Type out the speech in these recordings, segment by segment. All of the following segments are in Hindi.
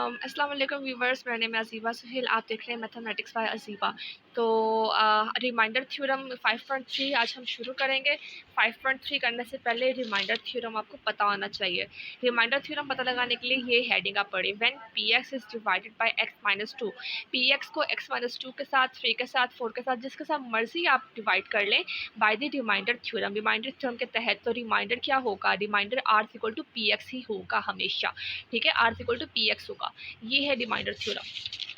अस्सलाम वालेकुम व्यूवर्स, मेरा नेम है अज़ीबा सुहेल। आप देख रहे हैं मैथमेटिक्स बाय अज़ीबा। तो रिमाइंडर थ्योरम 5.3 आज हम शुरू करेंगे। 5.3 करने से पहले रिमाइंडर थ्योरम आपको पता होना चाहिए। रिमाइंडर थ्योरम पता लगाने के लिए ये हेडिंग आप पढ़ें, when P x is divided by x minus to. P x को एक्स माइनस टू के साथ, 3 के साथ, 4 के साथ, जिसके साथ मर्जी आप डिवाइड कर लें by the reminder theorem. Remainder theorem के तहत तो रिमाइंडर क्या होगा, remainder R equal to P X ही होगा हमेशा। ठीक है, R equal to P X होगा। ये है रिमाइंडर थ्योरम।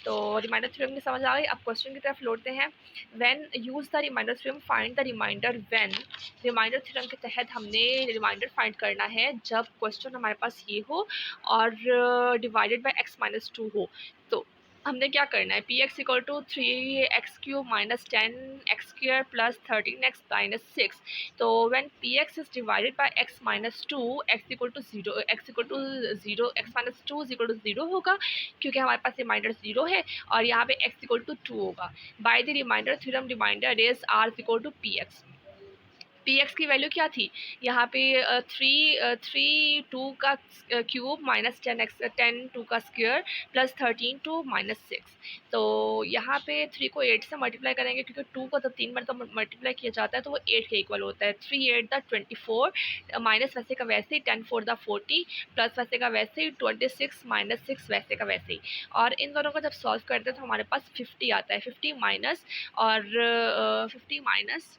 तो रिमाइंडर थ्योरम की समझ आ गई। अब क्वेश्चन की तरफ लौटते हैं। When use the reminder theorem find the remainder when. Remainder theorem के तहत हमने रिमाइंडर फाइंड करना है जब क्वेश्चन हमारे पास ये हो और divided by x minus two हो। तो हमने क्या करना है, P x equal to 3x³ minus 10x² plus 13x minus 6। तो when P x is divided by x minus two, x equal to zero, x equal to zero, x minus two equal to zero होगा क्योंकि हमारे पास रिमाइंडर जीरो है, और यहाँ पे एक्स इक्वल टू टू होगा। By the reminder theorem remainder is r equal to P x. P x की वैल्यू क्या थी यहाँ पे, थ्री टू का क्यूब माइनस 10 टू का स्क्वायर प्लस 13 माइनस 6। तो यहाँ पे 3 को 8 से मल्टीप्लाई करेंगे क्योंकि 2 को जब 3 बार तो मल्टीप्लाई किया जाता है तो वो 8 के इक्वल होता है। 3 8 द 24 माइनस वैसे का वैसे ही 10 4 द 40 प्लस वैसे का वैसे ही 26 माइनस 6 वैसे का वैसे ही। और इन दोनों को जब सॉल्व करते हैं तो हमारे पास 50 आता है। 50 माइनस और 50 माइनस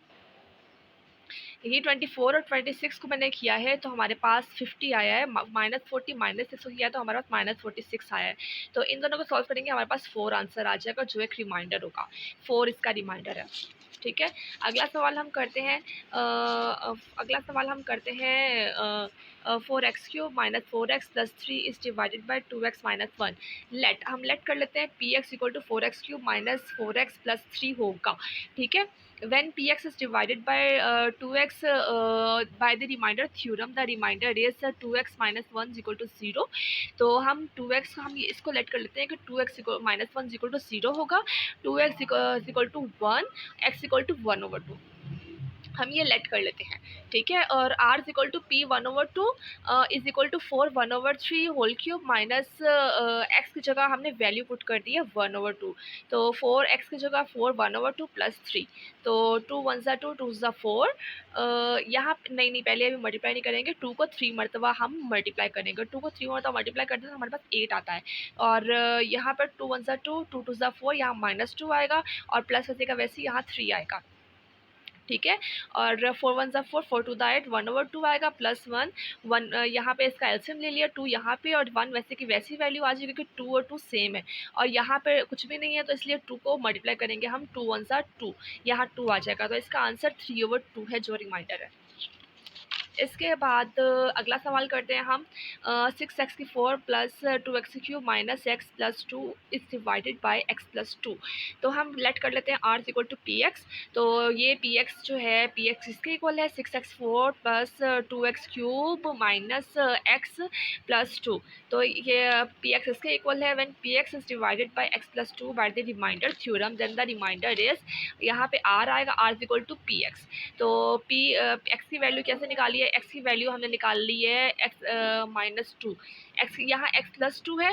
ये 24 और 26 को मैंने किया है तो हमारे पास 50 आया है। माइनस 40 माइनस 6 को किया तो हमारे पास माइनस 46 आया है। तो इन दोनों को सॉल्व करेंगे, हमारे पास 4 आंसर आ जाएगा जो एक रिमाइंडर होगा। 4 इसका रिमाइंडर है। ठीक है, अगला सवाल हम करते हैं। अगला सवाल हम करते हैं 4x³ minus 4x plus 3 is divided by 2x minus 1। Let हम लेट कर लेते हैं, p x equal to 4x³ minus 4x plus 3 होगा। ठीक है, when px is divided by 2x by the remainder theorem, the remainder is 2x minus 1 is equal to 0। तो हम 2x हम इसको लेट कर लेते हैं कि 2x माइनस 1 इक्वल टू 0 होगा। 2x equal to 1, x equal to 1/2 हम ये लेट कर लेते हैं। ठीक है, और r is equal to p 1/2 is equal to 4 1/3 whole cube minus x की जगह हमने वैल्यू पुट कर दी है 1/2। तो 4x की जगह 4 1/2 प्लस 3। तो 2 1 ज़ा 2 2 ज़ा 4। यहाँ नहीं पहले अभी मल्टीप्लाई नहीं करेंगे, 2 को 3 मरतबा हम मल्टीप्लाई करेंगे। 2 को 3 मरतबा मल्टीप्लाई करते हैं तो हमारे पास 8 आता है। और यहाँ पर 2 1 ज़ा 2 2 2 ज़ा 4, यहाँ माइनस 2 आएगा और प्लस वैसे का वैसे यहाँ 3 आएगा। ठीक है, और 4 1 ज़ा 4 4 2 दा 8 1/2 आएगा प्लस 1 1। यहाँ पे इसका एल्सियम ले लिया 2 यहाँ पे, और 1 वैसे की वैसी वैल्यू आ जाएगी क्योंकि 2 और 2 सेम है, और यहाँ पे कुछ भी नहीं है तो इसलिए 2 को मल्टीप्लाई करेंगे हम। 2 1 ज़ा 2, यहाँ 2 आ जाएगा। तो इसका आंसर 3/2 है जो रिमाइंडर है। इसके बाद अगला सवाल करते हैं हम। 6x³ plus 2x³ minus x plus 2 is divided by x plus 2। तो हम लेट कर लेते हैं r equal to P x. तो ये पी एक्स जो है, पी एक्स इसके इक्वल है 6x4 plus 2x³ minus x plus 2। तो ये पी एक्स इसके इक्वल है। When P x is divided by x plus 2 by the reminder theorem, then the remainder is, यहाँ पे r आएगा, r equal to P x. तो पी एक्स की वैल्यू कैसे निकाली है, एक्स की वैल्यू हमने निकाल ली है एक्स माइनस 2। एक्स यहाँ एक्स प्लस 2 है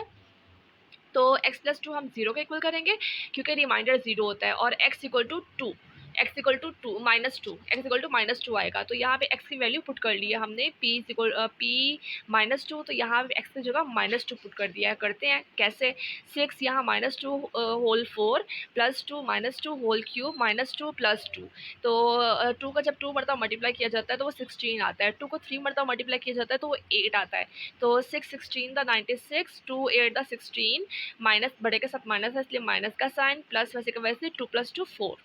तो एक्स प्लस 2 हम 0 के इक्वल करेंगे क्योंकि रिमाइंडर 0 होता है, और x equal to 2, x equal to 2 minus 2, x equal to minus 2 आएगा। तो यहाँ पे एक्स की वैल्यू पुट कर ली है हमने, पी माइनस 2, तो यहाँ पे एक्स की जगह माइनस 2 पुट कर दिया है। करते हैं कैसे, 6 यहाँ minus 2 whole 4 plus 2 minus 2 whole cube minus 2 plus 2। तो 2 का जब 2 मरतबा मल्टीप्लाई किया जाता है तो वो 16 आता है। 2 को 3 मरतबा मल्टीप्लाई किया जाता है तो वो 8 आता है। तो 6 16 द 96, 2 8 द 16, माइनस बड़े के साथ माइनस है इसलिए माइनस का साइन, प्लस वैसे का वैसे 2 प्लस 2 4।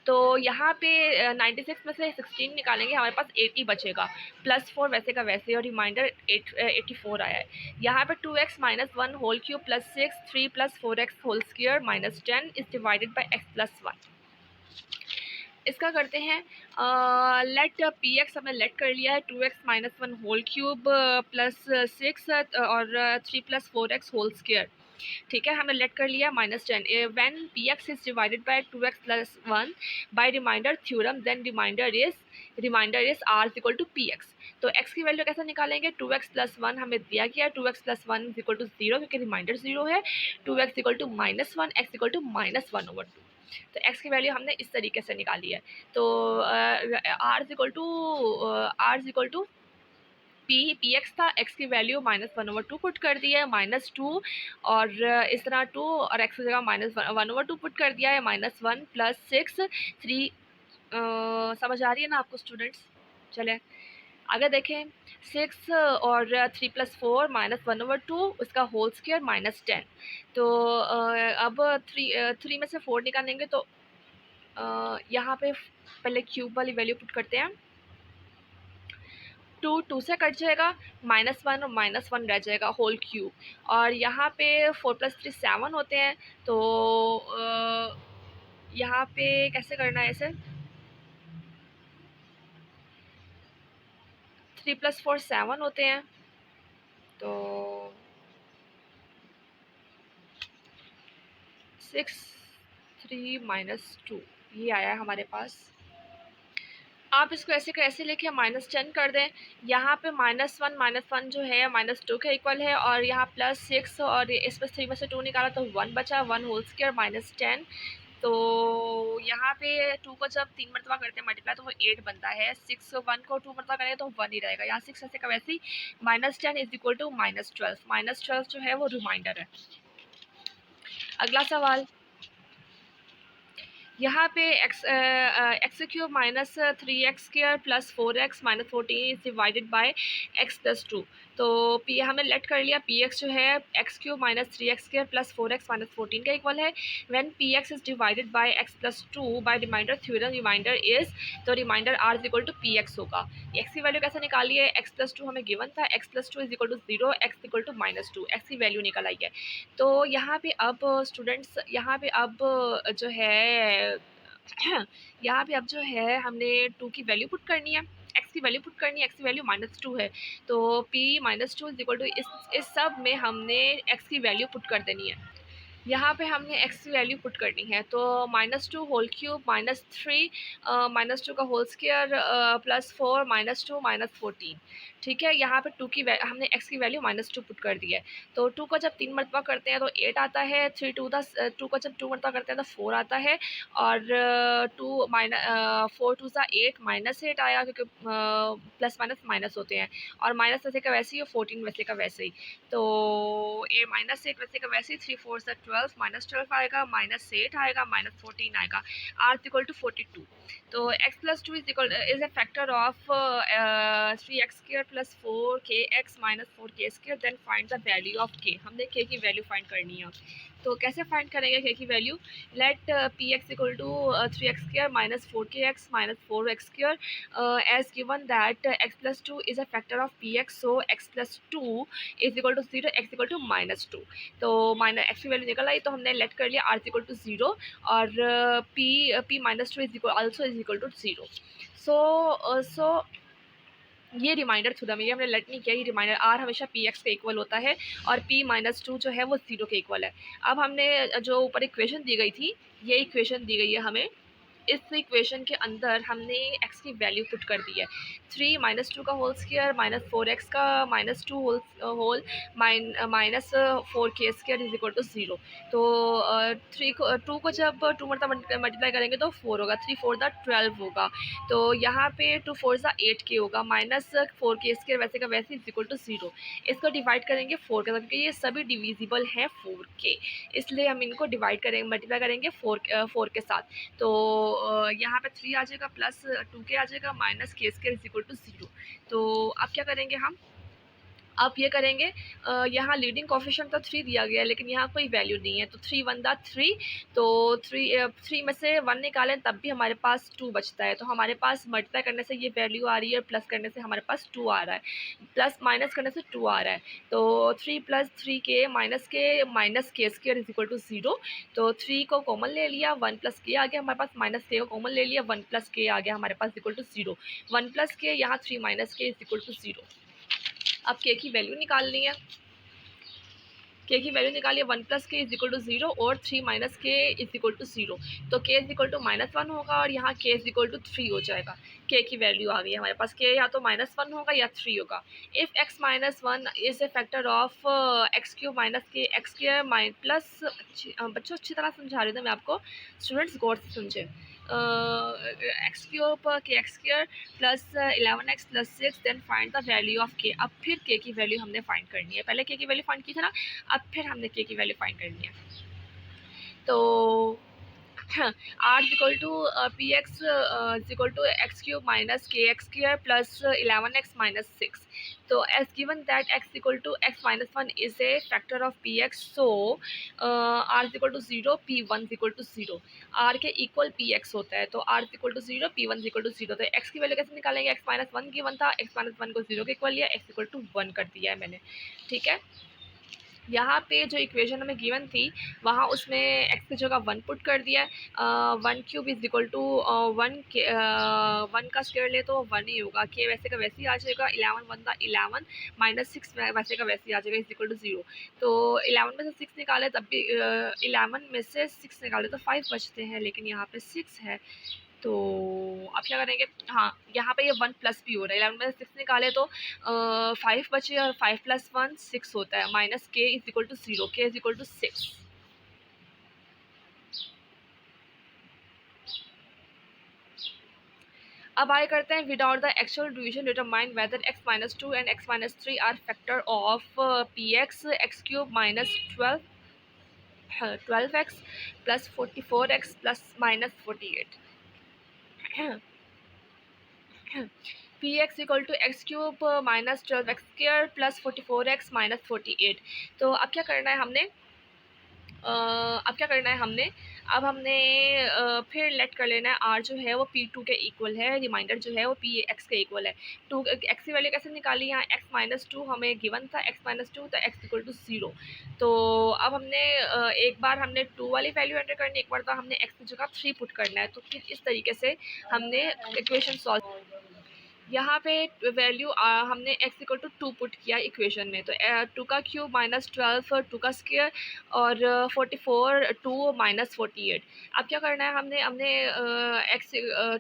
तो यहाँ पे 96 में से 16 निकालेंगे, हमारे पास 80 बचेगा, प्लस 4 वैसे का वैसे, और रिमाइंडर 84 आया है। यहाँ पे 2x minus 1 whole cube plus 6 3 plus 4x whole square minus 10 is divided by x plus 1। इसका करते हैं लेट पी एक्स हमने लेट कर लिया है 2x minus 1 whole cube plus 6 और 3 प्लस 4x होल स्क्वायर। ठीक है, हमने लेट कर लिया minus 10। When P x is divided by 2x plus 1 by reminder theorem, then reminder is remainder is r is equal to P x. तो एक्स की वैल्यू कैसे निकालेंगे, 2x प्लस 1 हमें दिया गया, 2x plus 1 is equal to 0 क्योंकि रिमाइंडर 0 है, 2x equal to -1, x equal to -1/2। तो x की वैल्यू हमने इस तरीके से निकाली है। तो r is equal to P x था, एक्स की वैल्यू -1/2 पुट कर दी है, -2 और इस तरह 2 और एक्स की जगह -1/2 पुट कर दिया है, -1 + 6 3। समझ आ रही है ना आपको स्टूडेंट्स? चले आगे देखें, 6 और 3 + 4 -1/2 उसका होल स्क्वायर -10। तो अब 3 में से 4 निकालेंगे तो यहाँ पे पहले क्यूब वाली वैल्यू पुट करते हैं, 2 2 से कट जाएगा, -1 और -1 रह जाएगा होल क्यूब, और यहाँ पे 4 + 3 7 होते हैं। तो यहाँ पे कैसे करना है इसे, 3 + 4 7 होते हैं। तो 6 3 - 2 ये आया है हमारे पास। आप इसको ऐसे का ऐसे लेके -10 कर दें। यहाँ पे -1 जो है -2 के इक्वल है, और यहाँ +6 और इस पर 3 में से 2 निकाला तो 1 बचा, 1 होल स्क्वायर -10। तो यहाँ पे 2 को जब 3 मरतबा करते हैं मल्टीप्लाई तो वो 8 बनता है, 6 1 को 2 मरतबा करेंगे तो 1 ही रहेगा। यहाँ 6 ऐसे का वैसे ही, -10 इज इक्वल टू -12, -12 जो है वो रिमाइंडर है। अगला सवाल, यहाँ पे x cube -3x² + 4x - 14 is divided by x + 2। तो पी हमने लेट कर लिया, पी एक्स जो है एक्स क्यूब -3x² + 4x - 14 का इक्वल है। When P x is divided by x + 2 by reminder theorem, remainder is, तो remainder R is equal to P X होगा। एक्स की वैल्यू कैसे निकाली है, x + 2 हमें गिवन था, x + 2 is equal to 0, x equal to -2, x की वैल्यू निकल आई है। तो यहाँ पे अब स्टूडेंट्स, यहाँ पे अब जो है यहाँ पे अब जो है हमने 2 की वैल्यू पुट करनी है, x की वैल्यू पुट करनी है, x की वैल्यू -2 है। तो p -2 इज इक्वल टू इस सब में हमने x की वैल्यू पुट कर देनी है। यहाँ पे हमने x की वैल्यू पुट करनी है, तो -2 होल क्यूब -3 -2 का होल स्क्वायर +4 -2 -14। ठीक है, यहाँ पे 2 की हमने x की वैल्यू -2 पुट कर दी है। तो 2 को जब 3 मरतबा करते हैं तो 8 आता है, 2 को जब 2 मरतबा करते हैं तो 4 आता है, और 4 2 सा 8 -8 आया क्योंकि प्लस माइनस माइनस होते हैं, और माइनस वैसे का वैसे ही और 14 वैसे का वैसे ही। तो -8 वैसे का वैसे ही, 3 4 से 12 -12 आएगा, -8 आएगा, -14 आएगा, r इक्वल टू 42। तो x + 2 is a factor of 3x² + 4kx - 4k²। Then find the value of k, हमने k की वैल्यू फाइंड करनी है। तो कैसे फाइंड करेंगे k की value, let px equal to 3x² - 4kx - 4x² as given that x + 2 is a factor of px, so x + 2 is equal to 0, x equal to -2। तो एक्स की वैल्यू निकल आई, तो हमने लेट कर लिया आर इक्वल टू 0, और p -2 is equal also is equal to 0। So ये रिमाइंडर थ्योरम है, ये हमने लेट नहीं किया, ये रिमाइंडर आर हमेशा पी एक्स के इक्वल होता है, और p -2 जो है वो 0 के इक्वल है। अब हमने जो ऊपर इक्वेशन दी गई थी, ये इक्वेशन दी गई है हमें, इस इक्वेशन के अंदर हमने x की वैल्यू पुट कर दी है, 3 -2 का होल स्क्वायर -4x का -2 whole -4k² is equal to 0। तो 2 को जब 2 मरतबा मल्टीप्लाई करेंगे तो 4 होगा, 3 4 दा 12 होगा। तो यहाँ पे 2 4 दा 8k होगा, -4k² वैसे का वैसे इज इक्वल टू 0। इसको डिवाइड करेंगे 4 के साथ क्योंकि ये सभी डिविजिबल हैं 4k, इसलिए हम इनको डिवाइड करेंगे, मल्टीप्लाई करेंगे 4 के साथ। तो यहाँ पे 3 आ जाएगा, +2k आ जाएगा, -k² इज इक्वल टू 0। तो अब क्या करेंगे हम, अब ये करेंगे, यहाँ लीडिंग कोफिशिएंट तो 3 दिया गया है, लेकिन यहाँ कोई वैल्यू नहीं है, तो 3 1 दा 3, तो 3 में से 1 निकालें तब भी हमारे पास 2 बचता है। तो हमारे पास मल्टीप्लाई करने से ये वैल्यू आ रही है, प्लस करने से हमारे पास 2 आ रहा है, प्लस माइनस करने से 2 आ रहा है। तो 3 + 3k -k² is equal to 0। तो 3 को कॉमन ले लिया, 1 + k आ गया हमारे पास, -k को कॉमन ले लिया, 1 + k आ गया हमारे पास इक्वल टू 0। 1 + k, यहाँ 3 - k इज इक्वल टू 0। अब k की वैल्यू निकालनी है। के की वैल्यू निकालिए 1 प्लस के इज इक्वल टू 0 और 3 माइनस के इज इक्वल टू 0। तो के इज इक्वल टू -1 होगा और यहाँ के इज इक्वल टू 3 हो जाएगा। के की वैल्यू आ गई हमारे पास, के या तो -1 होगा या 3 होगा। If x minus 1 is a factor of x cube minus K x square plus, बच्चों अच्छी तरह समझा रही थी मैं आपको, स्टूडेंट्स गौर से समझे। X cube k x square plus 11x plus 6, then find the value of k. अब फिर के की वैल्यू हमने फाइंड करनी है, पहले के की वैल्यू फाइंड की थी ना, अब फिर हमने के की वैल्यू फाइंड करनी है। तो R equal to P x equal to x cube minus K x square plus 11x minus 6। तो as given that x equal to X minus 1 is a factor of P X, so R equal to 0, P 1 equal to 0। R के इक्वल पी एक्स होता है, तो R equal to 0, P 1 equal to 0। तो एक्स की वैल्यू कैसे निकालेंगे, एक्स माइनस 1 की 1 था, एक्स माइनस 1 को 0 के इक्वल लिया, एक्स इक्वल टू 1 कर दिया है मैंने, ठीक है। यहाँ पे जो इक्वेशन हमें गिवन थी वहाँ उसमें एक्स की जगह 1 पुट कर दिया है। 1 क्यूब इज इक्वल टू 1 के 1 का स्क्वायर ले तो 1 ही होगा, के वैसे का वैसे ही आ जाएगा, 11 1 था 11 माइनस 6 वैसे का वैसे ही आ जाएगा, इज इक्वल टू 0। तो 11 में से 6 निकाले तब भी 11 में से 6 निकाले तो 5 बचते हैं, लेकिन यहाँ पे 6 है। तो अब क्या करेंगे, हाँ यहाँ पे ये 1 प्लस भी हो रहा है, 11 में से 6 निकाले तो 5 बचे और 5 प्लस 1 6 होता है, माइनस के इज इक्वल टू 0, के इज इक्वल टू 6। अब आगे करते हैं without the actual division determine whether x minus 2 and x minus 3 are factor of P x cube minus 12x plus 44x plus minus 48। P x equal to x cube minus 12x square plus 44x minus 48। तो अब क्या करना है हमने, अब हमने फिर लेट कर लेना है आर जो है वो P2 के इक्वल है, रिमाइंडर जो है वो PX के इक्वल है। 2 एक्स की वैल्यू कैसे निकाली, यहाँ x माइनस 2 हमें गिवन था, x माइनस 2 तो x इक्वल टू 0। तो अब हमने एक बार हमने 2 वाली वैल्यू एंटर करनी, एक बार तो हमने x की जगह 3 पुट करना है। तो फिर इस तरीके से हमने इक्वेशन सॉल्व, यहाँ पे वैल्यू हमने x इक्वल टू 2 पुट किया इक्वेशन में, तो 2 का क्यूब माइनस 12 2 का स्क्वायर और 44 2 माइनस 48। अब क्या करना है हमने हमने x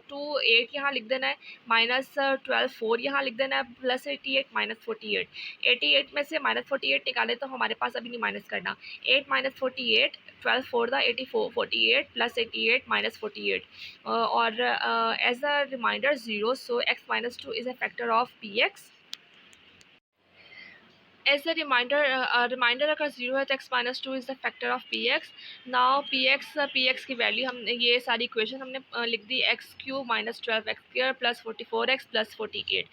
2 8 यहाँ लिख देना है, माइनस 12 4 यहाँ लिख देना है, प्लस 88 माइनस 48। 88 में से माइनस 48 निकाले तो हमारे पास अभी नहीं माइनस करना, 8 माइनस 48 12 4 द 84 48 प्लस 88 माइनस 48 और as a remainder 0, so x minus 2 is a factor of px। As a remainder अगर 0 है तो x minus 2 is the factor of P X. Now P x की वैल्यू हमने ये सारी इक्वेशन हमने लिख दी, X cube minus 12x square plus 44x plus 48।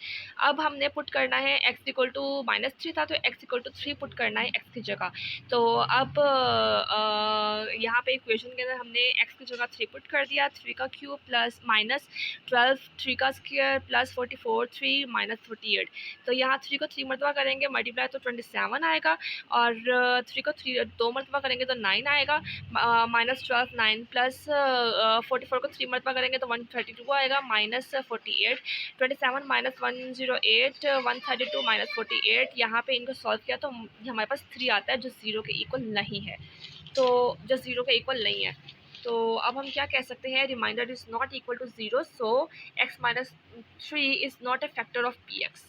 अब हमने पुट करना है x इक्वल टू -3 था तो x इक्वल टू 3 पुट करना है x की जगह। तो अब यहाँ पे इक्वेशन के अंदर हमने x की जगह 3 पुट कर दिया, 3 का क्यूब प्लस माइनस 12 3 का स्क्वायर प्लस 44 3 माइनस 48। तो यहाँ 3 को 3 मरतबा करेंगे मल्टीप्लाई तो 27 आएगा, और 3 को 3 2 मरतबा करेंगे तो 9 आएगा, माइनस 12 9 प्लस 44 को 3 मरतबा करेंगे तो 132 आएगा, माइनस 48 27 माइनस 108 132 माइनस 48। यहाँ पे इनको सॉल्व किया तो हमारे पास 3 आता है जो 0 के इक्वल नहीं है, तो जो 0 के इक्वल नहीं है। तो अब हम क्या कह सकते हैं, remainder is not equal to 0, so x minus 3 is not a factor of P x.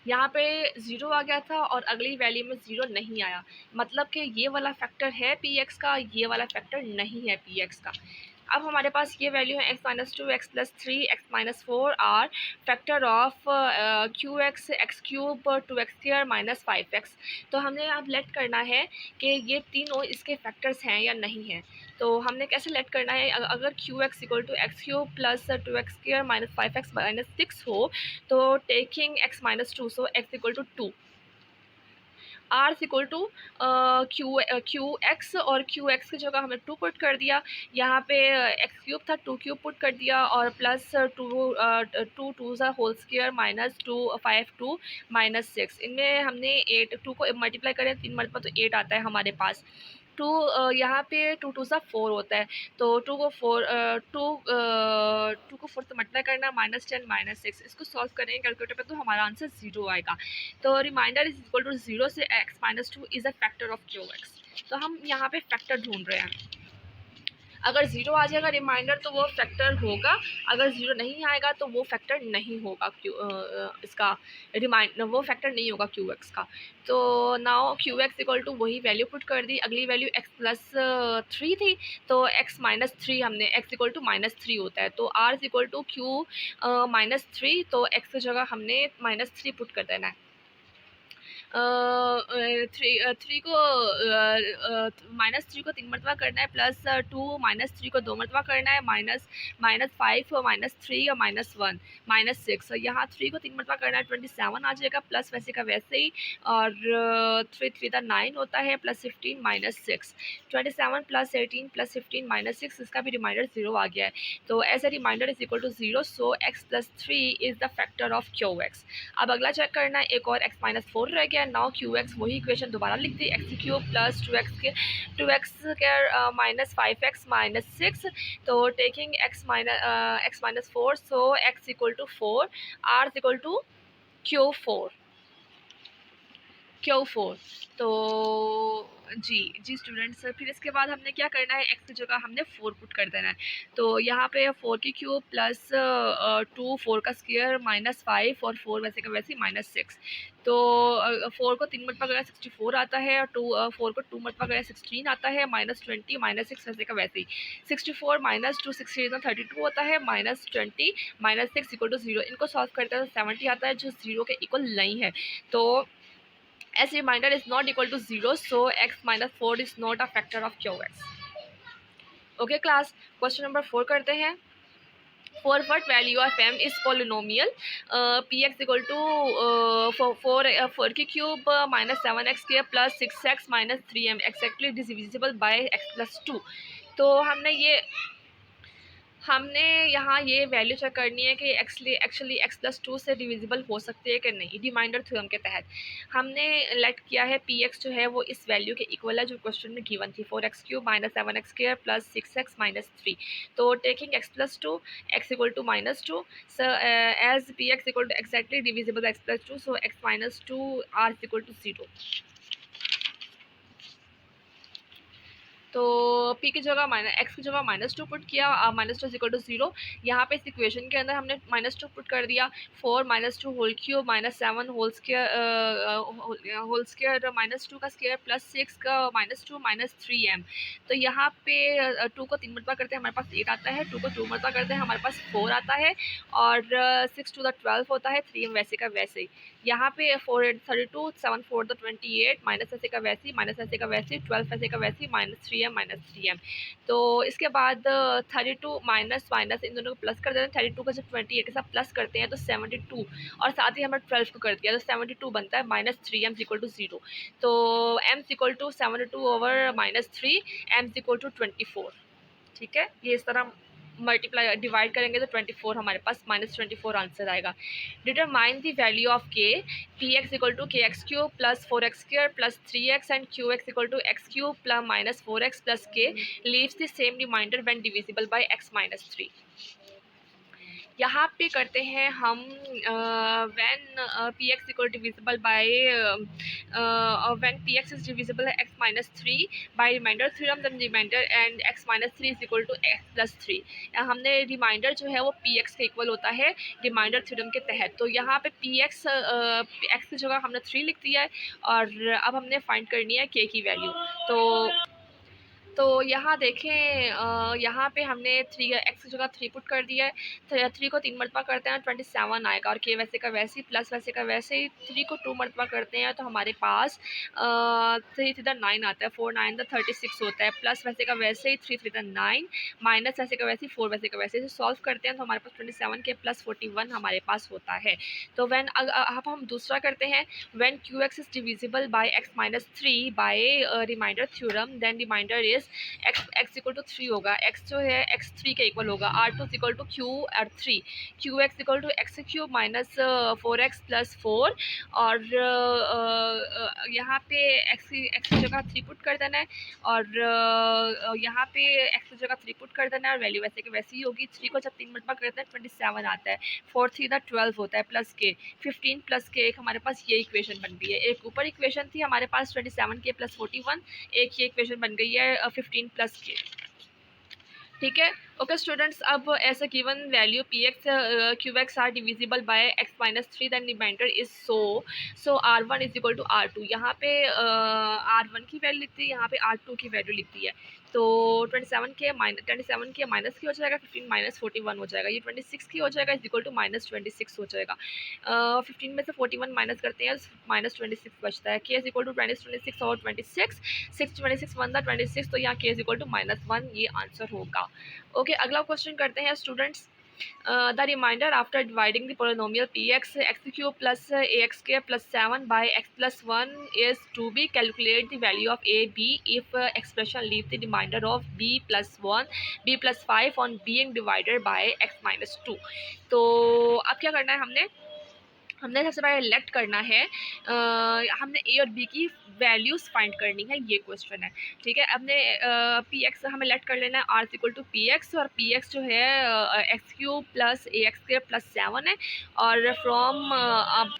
यहाँ पे 0 आ गया था और अगली वैल्यू में 0 नहीं आया, मतलब कि ये वाला फैक्टर है पी एक्स का, ये वाला फैक्टर नहीं है पी एक्स का। अब हमारे पास ये वैल्यू है x minus 2 x plus 3 x minus 4 are factor of q x cube 2x square minus 5x। तो हमने अब लेट करना है कि ये तीनों इसके फैक्टर्स हैं या नहीं हैं। तो हमने कैसे लेट करना है, अगर q x equal to x cube plus 2x square minus 5x minus 6 हो तो taking x minus 2, so x equal to 2, r equal to q x, और क्यू एक्स की जगह हमने 2 पुट कर दिया, यहाँ पे एक्स क्यूब था 2 क्यूब पुट कर दिया और प्लस 2 2 ज़ा होल स्क्वायर माइनस 2 5 2 माइनस 6। इनमें हमने 8 2 को मल्टीप्लाई करें 3 मल्टीप्लाई तो 8 आता है हमारे पास। टू यहाँ पे 2 टू सा 4 होता है, तो 2 को 4 से मल्टीप्लाई करना, -10 -6, इसको सॉल्व करेंगे कैलकुलेटर पे तो हमारा आंसर 0 आएगा। तो रिमाइंडर इज इक्वल टू 0 से x-2 is a factor of QX। तो हम यहाँ पे फैक्टर ढूंढ रहे हैं। अगर 0 आ जाएगा रिमाइंडर तो वो फैक्टर होगा, अगर 0 नहीं आएगा तो वो फैक्टर नहीं होगा इसका वो फैक्टर नहीं होगा QX का। तो नाउ QX इक्वल टू वही वैल्यू पुट कर दी, अगली वैल्यू x+3 थी, तो x-3 हमने x इक्वल टू -3 होता है, तो r इक्वल टू Q -3, तो x की जगह हमने -3 पुट कर देना है। थ्री को -3 को 3 मरतबा करना है, +2 -3 को 2 मरतबा करना है, -5 -3 और -1 -6। यहाँ 3 को 3 मरतबा करना है 27 आ जाएगा, प्लस वैसे का वैसे ही, और 3 3 9 होता है, +15 -6, 27 + 18 + 15 -6, इसका भी रिमाइंडर 0 आ गया है। तो as a reminder is equal to 0, so x+3 is the factor of QX। अब अगला चेक करना है, एक और x-4 रह गया। नाउ QX वही इक्वेशन दोबारा लिख दी, x³ + 2x² -5x -6, तो taking x-4, so x equal to 4, r equal to Q4। तो जी स्टूडेंट्स, फिर इसके बाद हमने क्या करना है, x की जगह हमने 4 पुट कर देना है। तो यहाँ पे 4³ + 2 4 का स्क्वायर -5 और 4 वैसे का वैसे -6, तो 4 को 3 मरतबा करें 64 आता है, और 4 को 2 मरतबा करें 16 आता है, -20 -6 वैसे का वैसे ही, 64 - 2 16 32 होता है, -20 -6 इक्वल टू 0। इनको सॉल्व करते हैं तो 70 आता है, जो 0 के इक्वल नहीं है। तो as reminder is not equal to 0, so x-4 is not a factor of QX। okay class, question number 4 करते हैं। For what value of m is polynomial px equal to 4 -7x² + 6x - 3m exactly divisible by x+2। तो हमने यहाँ ये वैल्यू चेक करनी है कि एक्चुअली x+2 से डिविजिबल हो सकती है कि नहीं। रिमाइंडर थ्योरम के तहत हमने लेट किया है px जो है वो इस वैल्यू के इक्वल है जो क्वेश्चन में गिवन थी, 4x³ -7x² + 6x - 3। तो taking x+2 x equal to -2, so as px equal to exactly divisible x+2, so x-2 r equal to 0। तो p की जगह x की जगह -2 पुट किया, -2 इक्वल टू 0। यहाँ पे इस इक्वेशन के अंदर हमने -2 पुट कर दिया, 4 -2 होल क्यूब -7 होल स्क्वायर -2 का स्क्वायर + 6 का -2 -3m। तो यहाँ पे 2 को 3 मरतबा करते हैं हमारे पास 8 आता है, 2 को 2 मरतबा करते हैं हमारे पास 4 आता है, और 6 टू द 12 होता है, 3m वैसे का वैसे ही। यहाँ पे 4 8 32, 7 4 द 28, माइनस ऐसे का वैसे ही, माइनस ऐसे का वैसे ही, 12 ऐसे का वैसे ही, -3m। तो इसके बाद 32 माइनस माइनस इन दोनों को प्लस कर देते हैं, 32 का जब 28 के साथ प्लस करते हैं तो 72, और साथ ही हमने 12 को कर दिया तो 72 बनता है, -3m इक्वल टू 0। तो m equal to 72 over -3, m equal to 24। ठीक है, ये इस तरह मल्टीप्लाई डिवाइड करेंगे तो 24 हमारे पास -24 आंसर आएगा। Determine the value of k, px equal to kx³ + 4x² + 3x and qx equal to x³ + -4x + k leaves the same reminder when divisible by x-3। यहाँ पे करते हैं हम when px equal divisible by when px is divisible है x-3 by reminder theorem, then reminder and x-3 is equal to x+3। हमने रिमाइंडर जो है वो px के इक्वल होता है रिमाइंडर थ्योरम के तहत। तो यहाँ पे px x की जगह हमने 3 लिख दिया है, और अब हमने फाइंड करनी है k की वैल्यू। तो यहाँ देखें, यहाँ पे हमने 3 x की जगह 3 पुट कर दिया है, 3 को 3 मरतबा करते हैं 27 आएगा, और k वैसे का वैसे ही प्लस वैसे का वैसे ही, 3 को 2 मरतबा करते हैं तो हमारे पास 3 3 9 आता है, 4 9 36 होता है, प्लस वैसे का वैसे ही 3 3 9, माइनस वैसे का वैसे ही 4 वैसे का वैसे ही। सॉल्व करते हैं तो हमारे पास 27 के प्लस 41 हमारे पास होता है। तो व्हेन अब हम दूसरा करते हैं, when qx is divisible by x-3 by reminder theorem, then reminder is minus x equal to 3 होगा, एक्स जो है एक्स 3 के इक्वल होगा, R2 equal to Q R 3, Q x equal to x cube minus 4x plus 4, और यहाँ पे एक्स की जगह 3 पुट कर देना है, और यहाँ पे एक्स की जगह 3 पुट कर देना है, और वैल्यू वैसे की वैसी ही होगी। 3 को जब 3 मल्टीप्लाई करते हैं 27 आता है, 4 3 12 होता है, प्लस के 15 प्लस के, एक हमारे पास ये इक्वेशन बन गई है। एक ऊपर इक्वेशन थी हमारे पास 27 के प्लस 41, एक ये इक्वेशन बन गई है 15 प्लस के। ठीक है, ओके स्टूडेंट्स, अब as a given value P x Q x R divisible by x minus 3 than reminder is so R one is equal to R two. यहाँ पे आर वन की वैल्यू लिखती है, यहाँ पे आर टू की वैल्यू लिखती है। तो 27 के माइनस की हो जाएगा, 15 माइनस 41 हो जाएगा, ये 26 की हो जाएगा, इज इक्वल टू माइनस 26 हो जाएगा। 15 में से 41 माइनस करते हैं, माइनस 26 बचता है। के इज इक्वल टू 26 और 26 वन द 26, तो यहाँ के इज इक्वल टू -1, ये आंसर होगा। ओके, अगला क्वेश्चन करते हैं students. The reminder after dividing the polynomial P x cube plus a x square plus 7 by x plus 1 is to be calculate the value of a b if expression leave the reminder of b plus 1 b plus 5 on being divided by x minus 2। तो अब क्या करना है, हमने सबसे पहले लेट करना है, हमने ए और बी की वैल्यूज़ फाइंड करनी है, ये क्वेश्चन है। ठीक है, हमने पी एक्स हमें लेट कर लेना है, R equal to P x, और पी एक्स जो है x cube plus a x square plus 7 है, और फ्रॉम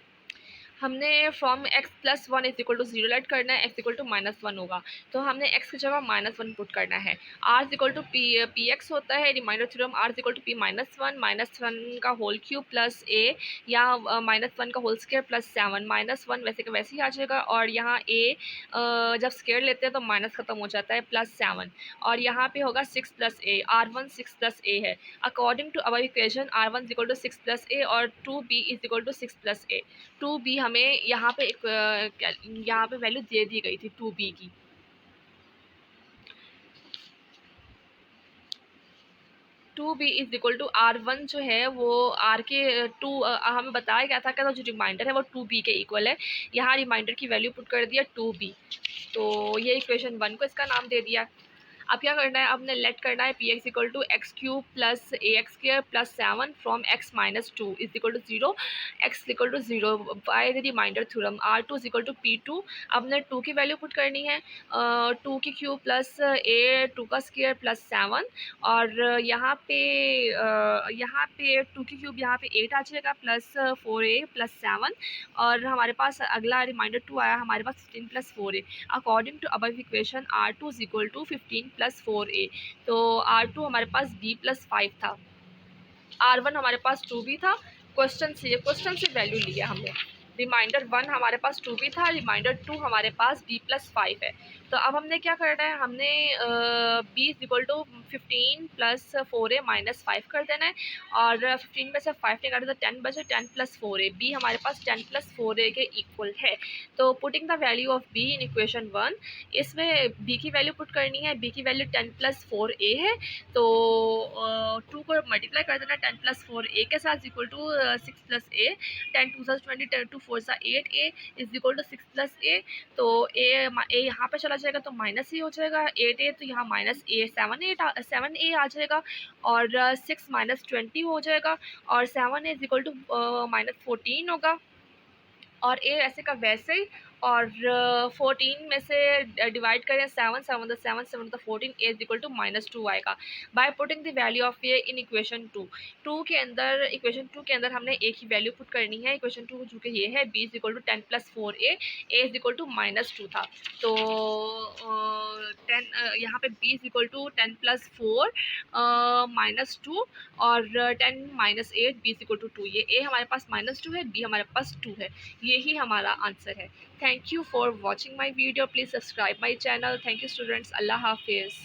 हमने from x plus 1 is equal to 0 let करना है, एक्स इक्वल टू -1 होगा, तो हमने एक्स की जगह -1 पुट करना है। R equal to P x होता है, reminder theorem R equal to P -1 का होल क्यूब प्लस ए, या -1 का होल स्क्वायर प्लस 7, -1 वैसे का वैसे ही आ जाएगा, और यहाँ ए जब स्क्वायर लेते हैं तो माइनस खत्म हो जाता है, प्लस 7, और यहाँ पे होगा 6 plus A, R1 6 plus A है। According to our equation R1 equal to 6 plus A और 2b is equal to 6 plus A. 2b हमें यहाँ पे यहाँ पे वैल्यू दे दी गई थी 2b की। 2b is equal to R1 जो है वो R के हमें बताया गया था कि जो रिमाइंडर है वो 2b के इक्वल है। यहाँ रिमाइंडर की वैल्यू पुट कर दिया 2b, तो ये इक्वेशन 1 को इसका नाम दे दिया। अब क्या करना है, आपने लेट करना है P x equal to x cube plus a x square plus 7 from x minus 2 is equal to 0, x equal to 0 by the reminder theorem R2 is equal to P2। आपने 2 की वैल्यू पुट करनी है, 2 की क्यूब प्लस ए 2 का स्क्वायर प्लस 7, और यहाँ पे 2 की क्यूब यहाँ पे 8 आ जाएगा, प्लस 4a प्लस 7, और हमारे पास अगला रिमाइंडर 2 आया, हमारे पास 15 plus 4a। According to above equation R2 is equal to 15 plus 4a, तो R2 हमारे पास b प्लस 5 था, R1 हमारे पास 2b था। क्वेश्चन से वैल्यू लिया हमने। रिमाइंडर 1 हमारे पास 2b था, रिमाइंडर 2 हमारे पास b प्लस 5 है। तो अब हमने क्या करना है, हमने b is equal to 15 plus 4a minus 5 कर देना है, और 15 में से 5 निकाले तो 10 बचे, 10 प्लस 4a, b हमारे पास 10 प्लस 4a के इक्वल है। तो putting the value of b in equation 1, इसमें b की वैल्यू पुट करनी है, b की वैल्यू 10 प्लस 4a है, तो 2 को मल्टीप्लाई कर देना 10 प्लस 4a के साथ equal to 6 plus a, 10 2 20, 10 2 4 8a is equal to 6 plus a, तो a यहाँ पे चला जाएगा तो माइनस ही हो जाएगा, 8a तो यहाँ माइनस a 7a आ जाएगा, और 6 माइनस 20 हो जाएगा, और 7a इज इक्वल टू -14 होगा, और a ऐसे का वैसे ही, और 14 में से डिवाइड करें 7 7 14, a इज इक्वल टू -2 आएगा। By putting the value of a in equation 2 के अंदर, इक्वेशन 2 के अंदर हमने a की वैल्यू पुट करनी है। इक्वेशन 2 जो कि ये है, b is equal to 10 plus 4a, a is equal to -2 था, तो 10 यहाँ पे b is equal to 10 plus 4 -2, और 10 minus 8, b is equal to 2। ये a हमारे पास -2 है, b हमारे पास 2 है, यही हमारा आंसर है। Thank you for watching my video. Please subscribe my channel. Thank you students. Allah Hafiz.